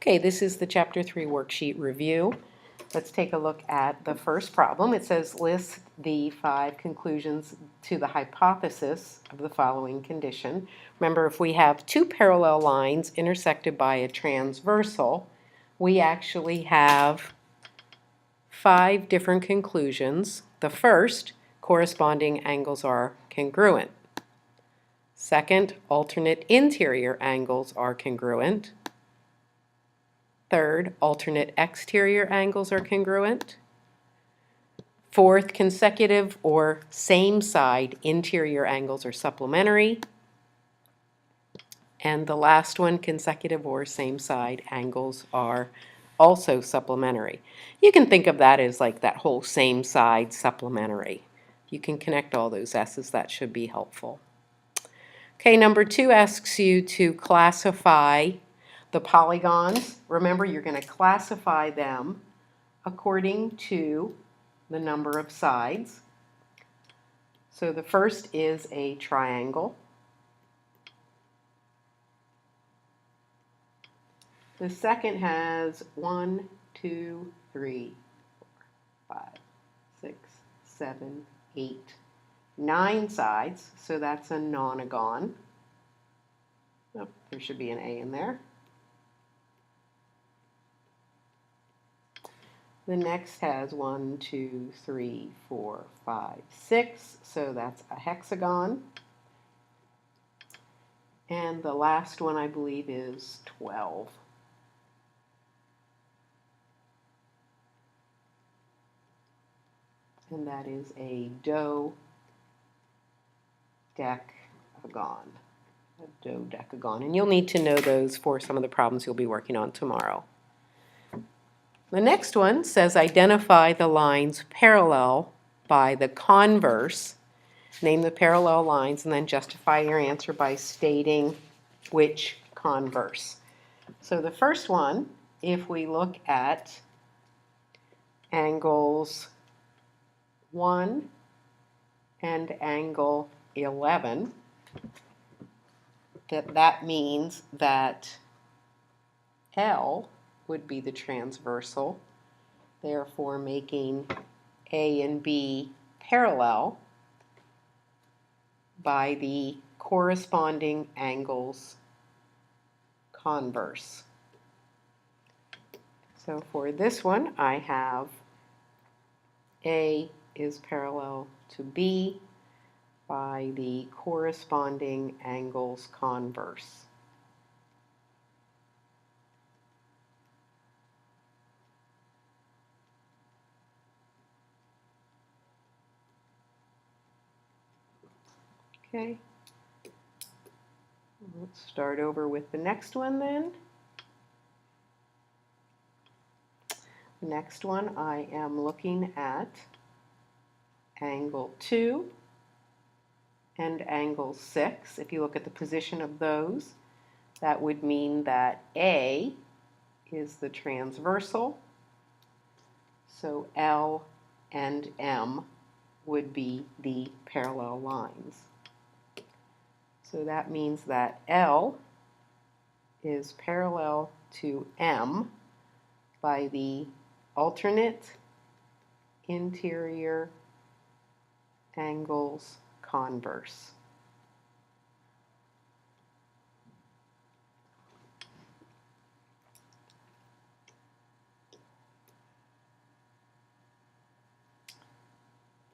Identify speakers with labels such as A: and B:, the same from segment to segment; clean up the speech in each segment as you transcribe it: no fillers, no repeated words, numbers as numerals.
A: Okay, this is the Chapter 3 worksheet review. Let's take a look at the first problem. It says list the 5 conclusions to the hypothesis of the following condition. Remember, if we have 2 parallel lines intersected by a transversal, we actually have 5 different conclusions. The first, corresponding angles are congruent. Second, alternate interior angles are congruent. Third, alternate exterior angles are congruent. Fourth, consecutive or same side interior angles are supplementary. And the last one, consecutive or same side angles are also supplementary. You can think of that as like that whole same side supplementary. You can connect all those S's, that should be helpful. Okay, number 2 asks you to classify the polygons. Remember, you're going to classify them according to the number of sides. So the first is a triangle. The second has 1, 2, 3, 4, 5, 6, 7, 8, 9 sides. So that's a nonagon. Oh, there should be an A in there. The next has 1, 2, 3, 4, 5, 6, so that's a hexagon. And the last one, I believe, is 12. And that is a dodecagon. A dodecagon. And you'll need to know those for some of the problems you'll be working on tomorrow. The next one says identify the lines parallel by the converse. Name the parallel lines and then justify your answer by stating which converse. So the first one, if we look at angles 1 and angle 11, that means that L would be the transversal, therefore making A and B parallel by the corresponding angles converse. So for this one, I have A is parallel to B by the corresponding angles converse. Okay, let's start over with the next one then. The next one, I am looking at angle 2 and angle 6. If you look at the position of those, that would mean that A is the transversal, so L and M would be the parallel lines. So that means that L is parallel to M by the alternate interior angles converse.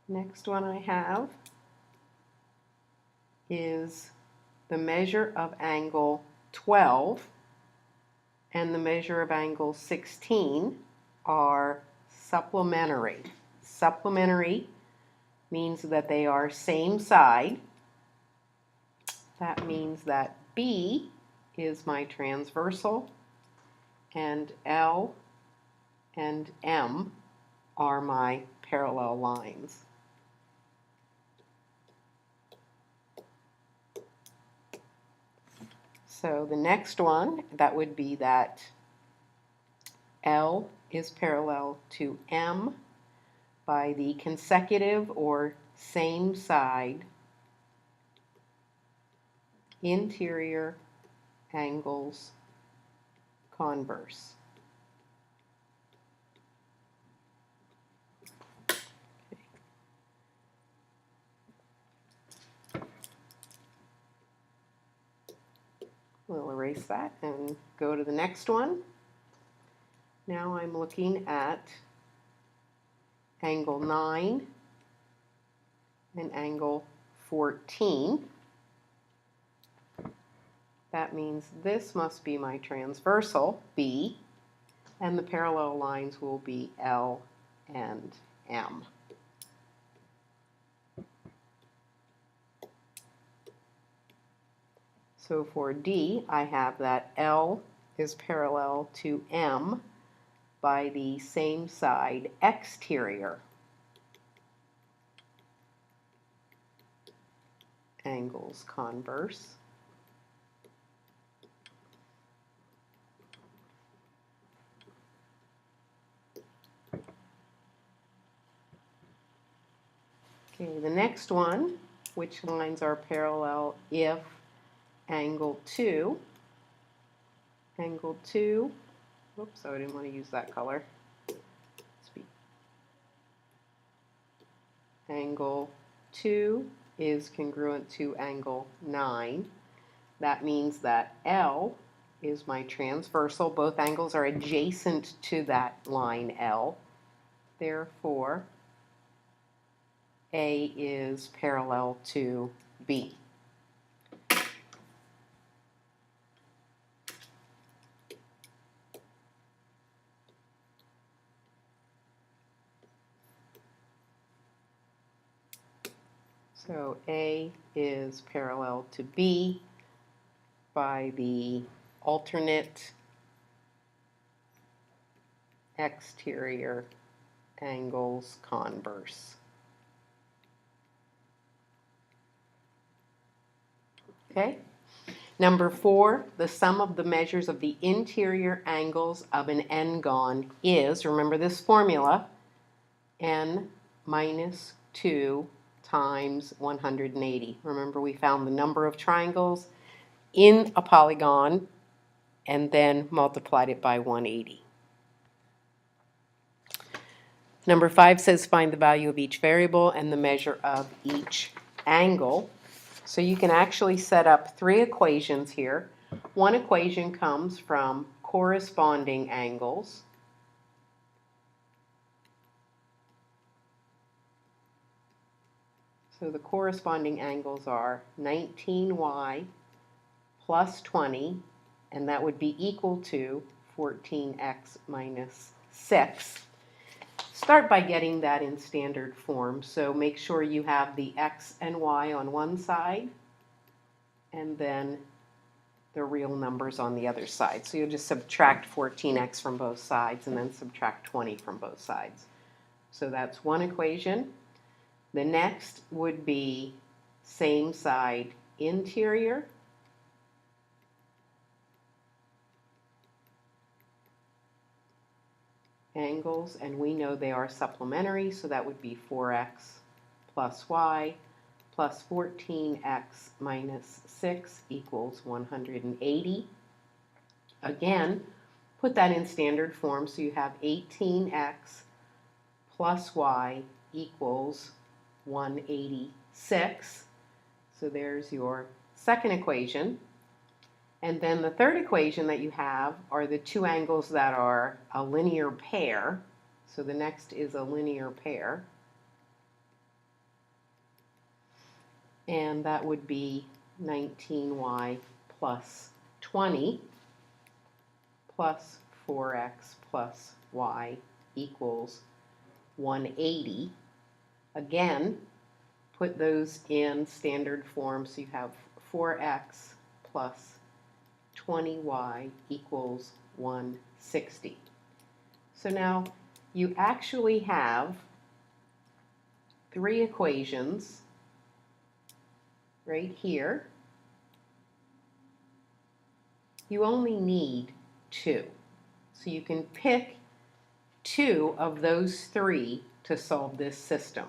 A: Next one I have is the measure of angle 12 and the measure of angle 16 are supplementary. Supplementary means that they are same side. That means that B is my transversal and L and M are my parallel lines. So the next one, that would be that L is parallel to M by the consecutive or same side interior angles converse. We'll erase that and go to the next one. Now I'm looking at angle 9 and angle 14. That means this must be my transversal, B, and the parallel lines will be L and M. So for D, I have that L is parallel to M by the same side exterior. Angles converse. Okay, the next one, which lines are parallel if angle 2, oops, I didn't want to use that color. Angle 2 is congruent to angle 9. That means that L is my transversal. Both angles are adjacent to that line L. Therefore, A is parallel to B. So A is parallel to B by the alternate exterior angles converse. Okay? Number 4, the sum of the measures of the interior angles of an n-gon is, remember this formula, n minus 2 times 180. Remember we found the number of triangles in a polygon and then multiplied it by 180. Number 5 says find the value of each variable and the measure of each angle. So you can actually set up 3 equations here. One equation comes from corresponding angles. So the corresponding angles are 19y plus 20, and that would be equal to 14x minus 6. Start by getting that in standard form. So make sure you have the x and y on one side, and then the real numbers on the other side. So you'll just subtract 14x from both sides, and then subtract 20 from both sides. So that's one equation. The next would be same side interior. Angles, and we know they are supplementary, so that would be 4x plus y plus 14x minus 6 equals 180. Again, put that in standard form, so you have 18x plus y equals 186. So there's your second equation. And then the third equation that you have are the 2 angles that are a linear pair. So the next is a linear pair. And that would be 19y plus 20 plus 4x plus y equals 180. Again, put those in standard form, so you have 4x plus 20y equals 160. So now you actually have 3 equations right here. You only need 2. So you can pick 2 of those 3 to solve this system.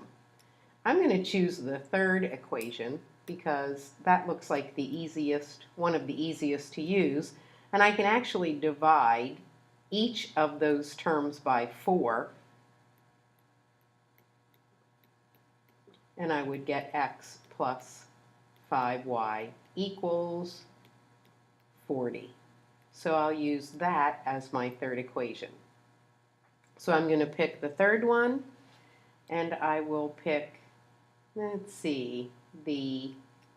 A: I'm going to choose the third equation because that looks like the easiest, one of the easiest to use. And I can actually divide each of those terms by 4, and I would get x plus 5y equals 40. So I'll use that as my third equation. So I'm going to pick the third one, and I will pick, let's see, the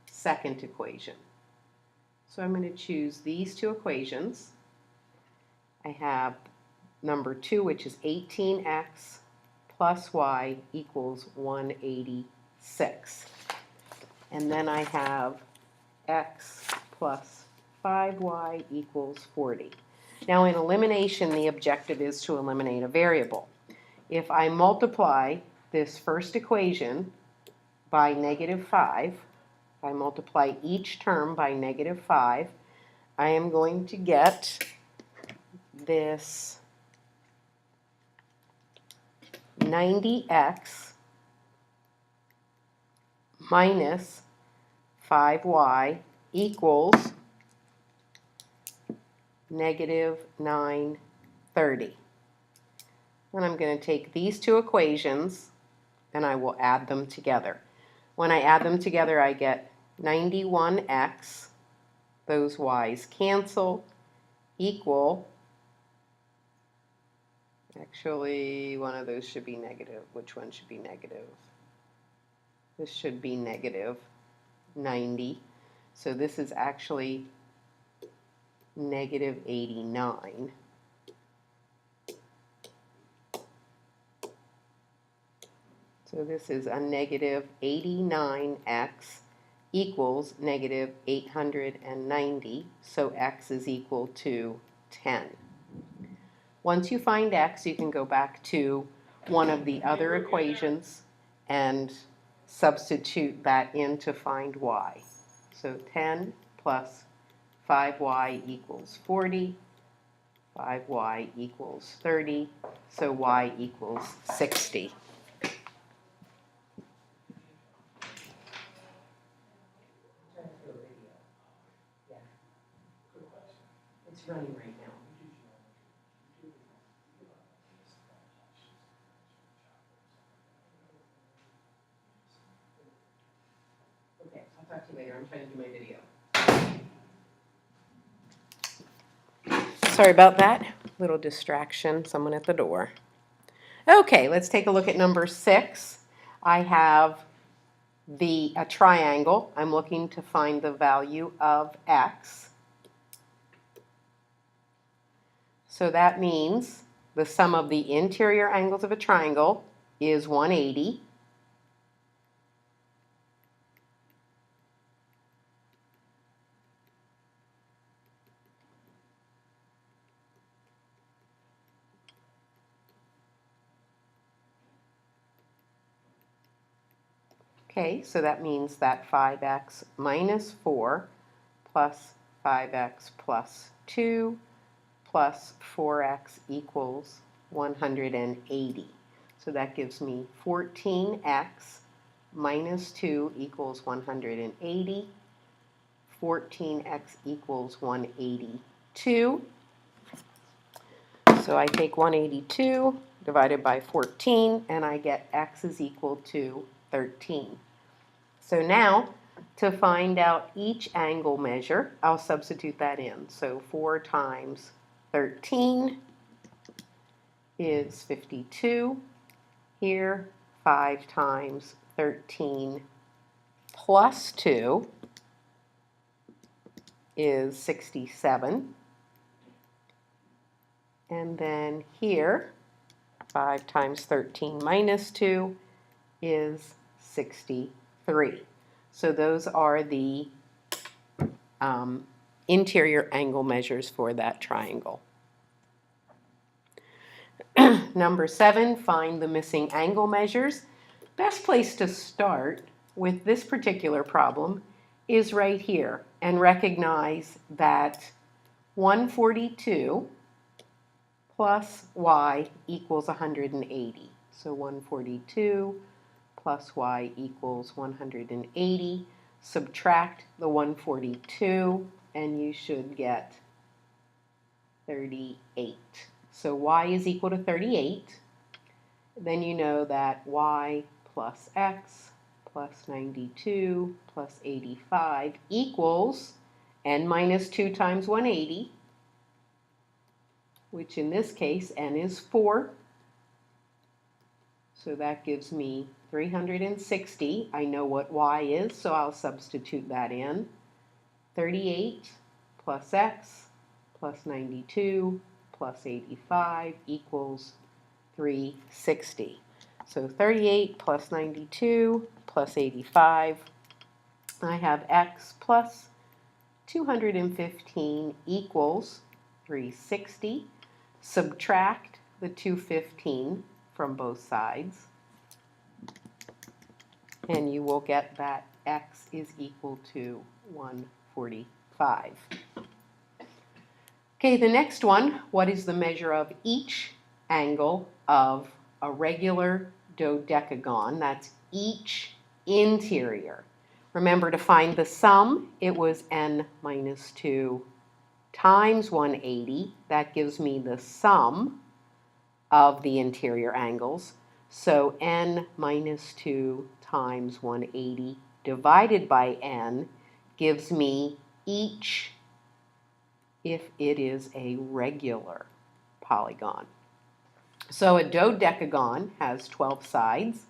A: second equation. So I'm going to choose these two equations. I have number 2, which is 18x plus y equals 186. And then I have x plus 5y equals 40. Now in elimination, the objective is to eliminate a variable. If I multiply this first equation by -5, if I multiply each term by -5, I am going to get this 90x minus 5y equals -930. And I'm going to take these two equations and I will add them together. When I add them together, I get 91x, those y's cancel, equal, actually one of those should be negative. Which one should be negative? This should be negative 90. So this is actually negative 89. So this is a negative 89x equals negative 890. So x is equal to 10. Once you find x, you can go back to one of the other equations and substitute that in to find y. So 10 plus 5y equals 40, 5y equals 30, so y equals 60. It's running right now. Okay, I'll talk to you later. I'm trying to do my video. Sorry about that. Little distraction, someone at the door. Okay, let's take a look at number 6. I have a triangle. I'm looking to find the value of x. So that means the sum of the interior angles of a triangle is 180. Okay, so that means that 5x minus 4 plus 5x plus 2 plus 4x equals 180. So that gives me 14x minus 2 equals 180. 14x equals 182. So I take 182 divided by 14, and I get x is equal to 13. So now, to find out each angle measure, I'll substitute that in. So 4 times 13 is 52. Here, 5 times 13 plus 2 is 67. And then here, 5 times 13 minus 2 is 63. So those are the interior angle measures for that triangle. Number 7, find the missing angle measures. Best place to start with this particular problem is right here, and recognize that 142 plus y equals 180. So 142 plus y equals 180. Subtract the 142 and you should get 38. So y is equal to 38. Then you know that y plus x plus 92 plus 85 equals n minus 2 times 180, which in this case n is 4. So that gives me 360. I know what y is, so I'll substitute that in. 38 plus x plus 92 plus 85 equals 360. So 38 plus 92 plus 85, I have x plus 215 equals 360. Subtract the 215 from both sides, and you will get that x is equal to 145. Okay, the next one, what is the measure of each angle of a regular dodecagon? That's each interior. Remember, to find the sum, it was n minus 2 times 180. That gives me the sum of the interior angles. So n minus 2 times 180 divided by n gives me each if it is a regular polygon. So a dodecagon has 12 sides.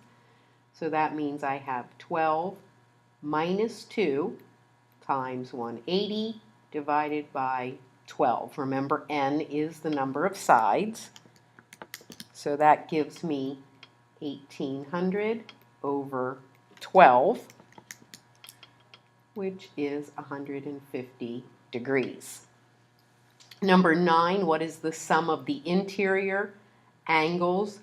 A: So that means I have 12 minus 2 times 180 divided by 12. Remember, n is the number of sides. So that gives me 1800 over 12, which is 150 degrees. Number 9, what is the sum of the interior angles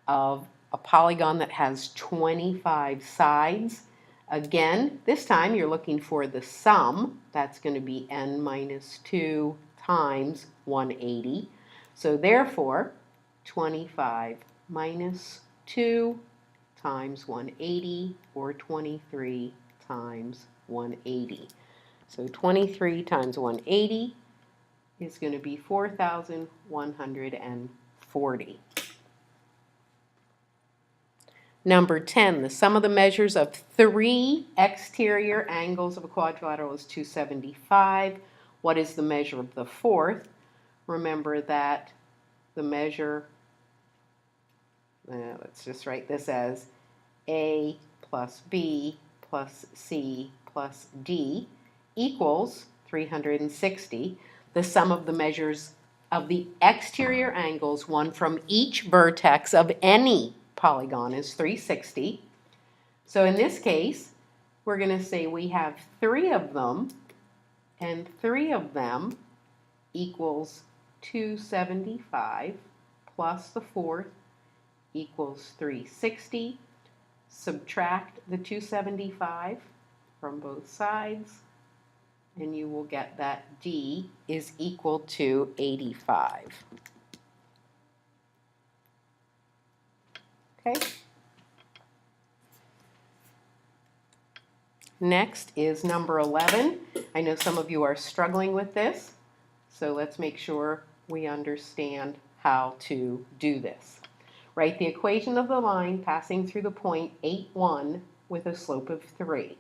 A: of a polygon that has 25 sides? Again, this time you're looking for the sum. That's going to be n minus 2 times 180. So therefore, 25 minus 2 times 180, or 23 times 180. So 23 times 180 is going to be 4,140. Number 10, the sum of the measures of 3 exterior angles of a quadrilateral is 275. What is the measure of the fourth? Remember that the measure, let's just write this as A plus B plus C plus D equals 360. The sum of the measures of the exterior angles, one from each vertex of any polygon, is 360. So in this case, we're going to say we have 3 of them, and 3 of them equals 275 plus the fourth equals 360. Subtract the 275 from both sides, and you will get that D is equal to 85. Okay. Next is number 11. I know some of you are struggling with this, so let's make sure we understand how to do this. Write the equation of the line passing through the point 8, 1 with a slope of 3.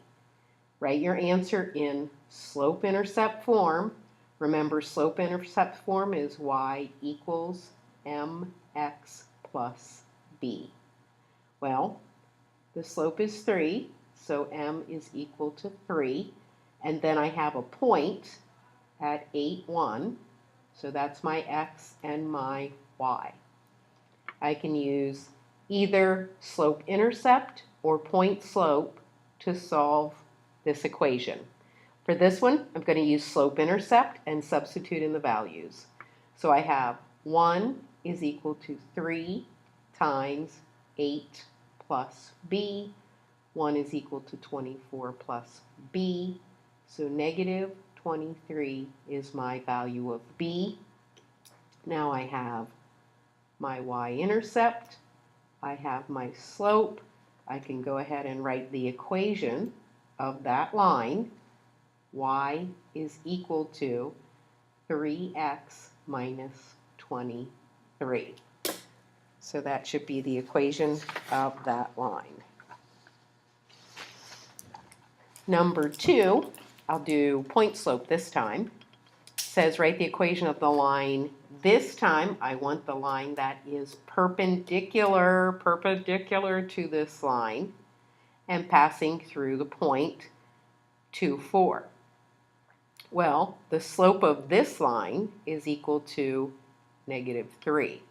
A: Write your answer in slope-intercept form. Remember, slope-intercept form is y equals mx plus b. Well, the slope is 3, so m is equal to 3. And then I have a point at 8, 1. So that's my x and my y. I can use either slope-intercept or point-slope to solve this equation. For this one, I'm going to use slope-intercept and substitute in the values. So I have 1 is equal to 3 times 8 plus b. 1 is equal to 24 plus b. So negative 23 is my value of b. Now I have my y-intercept. I have my slope. I can go ahead and write the equation of that line. Y is equal to 3x minus 23. So that should be the equation of that line. Number 2, I'll do point slope this time. Says write the equation of the line. This time I want the line that is perpendicular to this line and passing through the point 2, 4. Well, the slope of this line is equal to -3.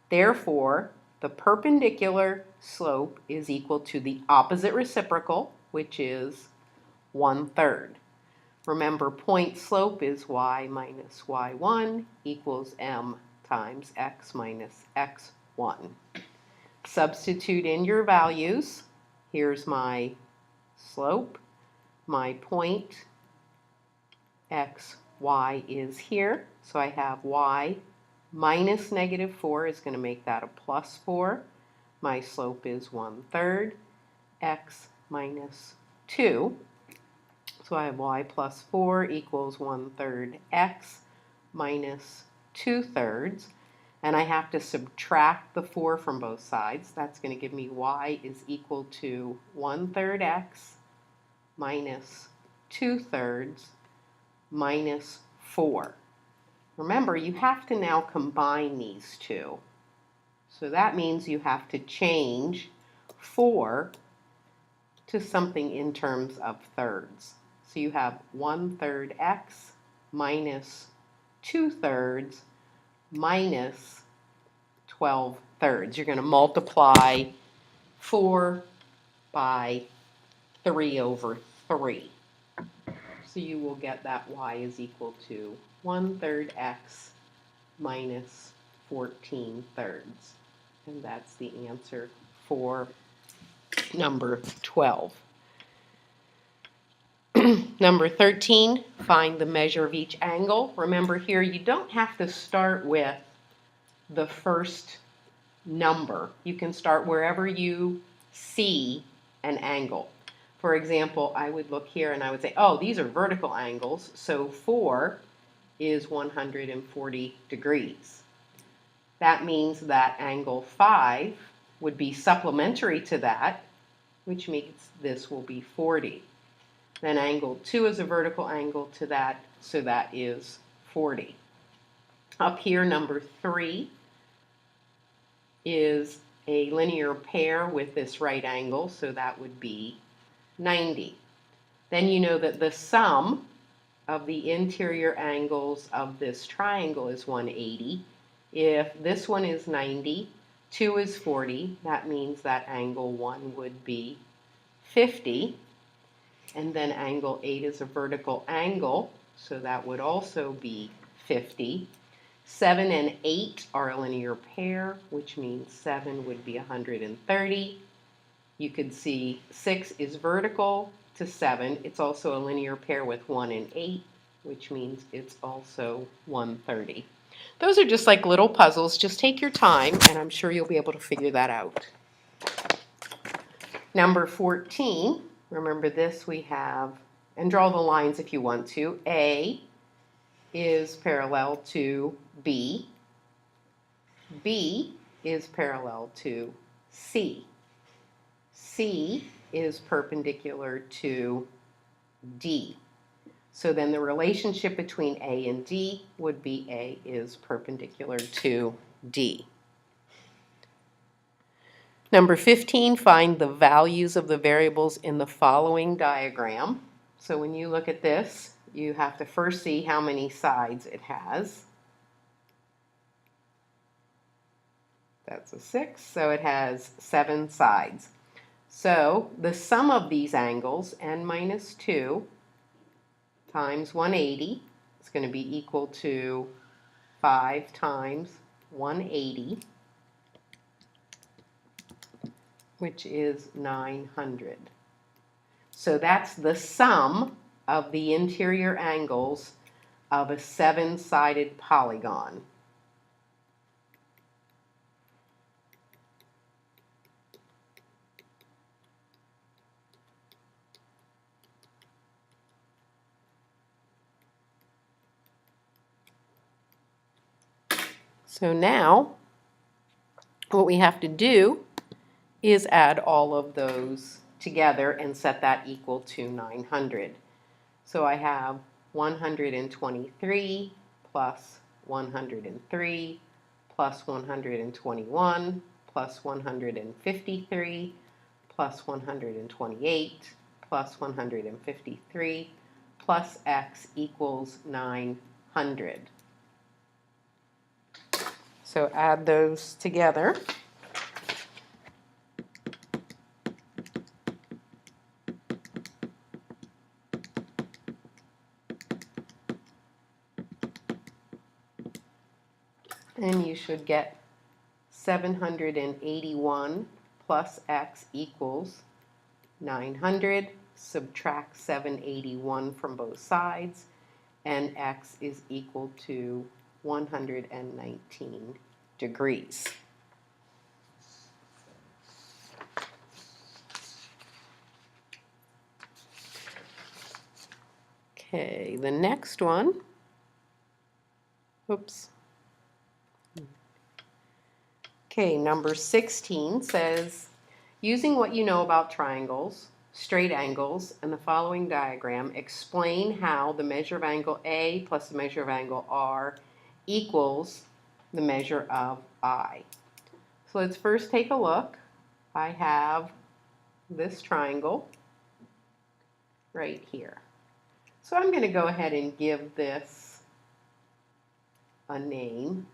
A: Therefore, the perpendicular slope is equal to the opposite reciprocal, which is 1/3. Remember, point slope is y minus y1 equals m times x minus x1. Substitute in your values. Here's my slope. My point x, y is here. So I have y minus -4 is going to make that a +4. My slope is 1/3. X minus 2. So I have y plus 4 equals 1/3 x minus 2/3. And I have to subtract the 4 from both sides. That's going to give me y is equal to 1/3 x minus 2/3 minus 4. Remember, you have to now combine these two. So that means you have to change 4 to something in terms of thirds. So you have 1/3 x minus 2/3 minus 12/3. You're going to multiply 4 by 3/3. So you will get that y is equal to 1/3 x minus 14/3. And that's the answer for number 12. Number 13, find the measure of each angle. Remember here, you don't have to start with the first number. You can start wherever you see an angle. For example, I would look here and I would say, oh, these are vertical angles, so 4 is 140 degrees. That means that angle 5 would be supplementary to that, which means this will be 40. Then angle 2 is a vertical angle to that, so that is 40. Up here, number 3 is a linear pair with this right angle, so that would be 90. Then you know that the sum of the interior angles of this triangle is 180. If this one is 90, 2 is 40, that means that angle 1 would be 50. And then angle 8 is a vertical angle, so that would also be 50. 7 and 8 are a linear pair, which means 7 would be 130. You could see 6 is vertical to 7. It's also a linear pair with 1 and 8, which means it's also 130. Those are just like little puzzles. Just take your time, and I'm sure you'll be able to figure that out. Number 14. Remember this, we have, and draw the lines if you want to. A is parallel to B. B is parallel to C. C is perpendicular to D. So then the relationship between A and D would be A is perpendicular to D. Number 15, find the values of the variables in the following diagram. So when you look at this, you have to first see how many sides it has. That's a 6, so it has 7 sides. So the sum of these angles, n minus 2 times 180, is going to be equal to 5 times 180. Which is 900. So that's the sum of the interior angles of a 7-sided polygon. So now, what we have to do is add all of those together and set that equal to 900. So I have 123 plus 103 plus 121 plus 153 plus 128 plus 153 plus x equals 900. So add those together. And you should get 781 plus x equals 900. Subtract 781 from both sides, and x is equal to 119 degrees. Okay, the next one, oops. Okay, number 16 says, using what you know about triangles, straight angles, and the following diagram, explain how the measure of angle A plus the measure of angle R equals the measure of I. So let's first take a look. I have this triangle right here. So I'm going to go ahead and give this a name.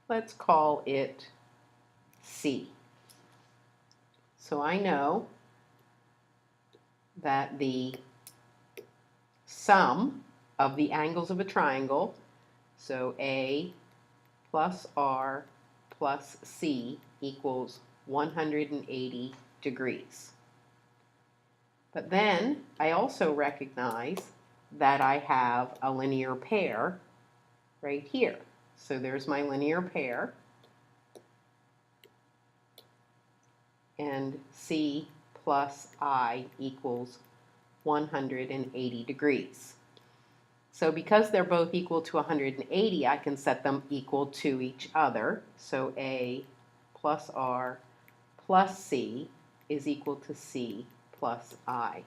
A: Let's call it C. So I know that the sum of the angles of a triangle, so A plus R plus C equals 180 degrees. But then I also recognize that I have a linear pair right here. So there's my linear pair, and C plus I equals 180 degrees. So because they're both equal to 180, I can set them equal to each other. So A plus R plus C is equal to C plus I.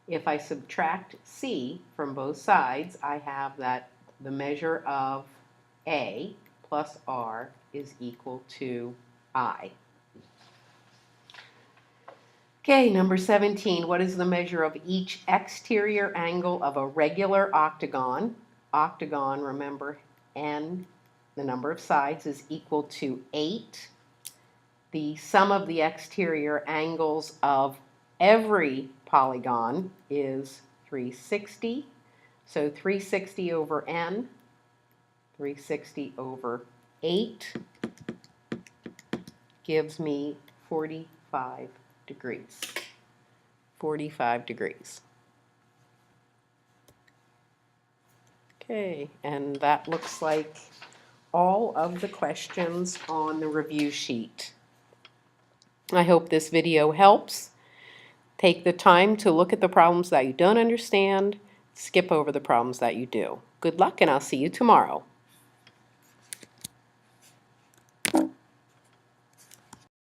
A: If I subtract C from both sides, I have that the measure of A plus R is equal to I. Okay, number 17, what is the measure of each exterior angle of a regular octagon? Octagon, remember, n, the number of sides, is equal to 8. The sum of the exterior angles of every polygon is 360. So 360 over n, 360 over 8 gives me 45 degrees. 45 degrees. Okay, and that looks like all of the questions on the review sheet. I hope this video helps. Take the time to look at the problems that you don't understand. Skip over the problems that you do. Good luck, and I'll see you tomorrow.